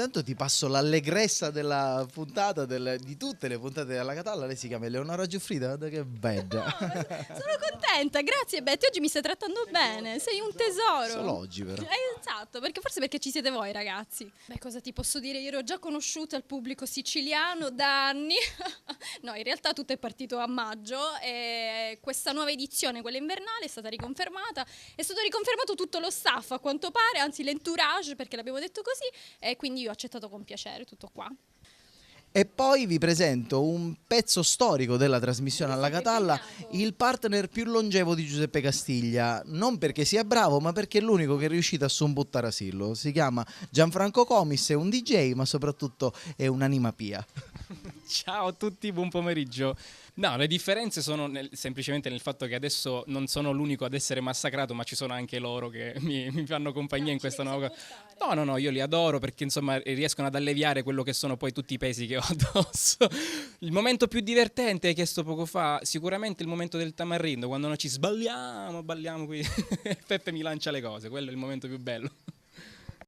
intanto ti passo l'allegrezza della puntata, di tutte le puntate della Catalla. Lei si chiama Eleonora Giuffrida, che bella. Sono contenta, grazie Betty, oggi mi stai trattando bene, sei un tesoro. Solo oggi però. Esatto, perché ci siete voi ragazzi. Beh, cosa ti posso dire, io ero già conosciuta al pubblico siciliano da anni. No, in realtà tutto è partito a maggio e questa nuova edizione, quella invernale, è stata riconfermata. È stato riconfermato tutto lo staff a quanto pare, anzi l'entourage, perché l'abbiamo detto così, e quindi io ho accettato con piacere, tutto qua. E poi vi presento un pezzo storico della trasmissione alla Catalla, il partner più longevo di Giuseppe Castiglia, non perché sia bravo ma perché è l'unico che è riuscito a buttare asillo. Si chiama Gianfranco Comis, è un DJ ma soprattutto è un'anima pia. Ciao a tutti, buon pomeriggio. No, le differenze sono semplicemente nel fatto che adesso non sono l'unico ad essere massacrato, ma ci sono anche loro che mi fanno compagnia in questa nuova cosa. No, io li adoro perché insomma riescono ad alleviare quello che sono poi tutti i pesi che ho addosso. Il momento più divertente, hai chiesto poco fa, sicuramente il momento del tamarindo, quando noi ci sbagliamo, balliamo qui, Peppe mi lancia le cose, quello è il momento più bello.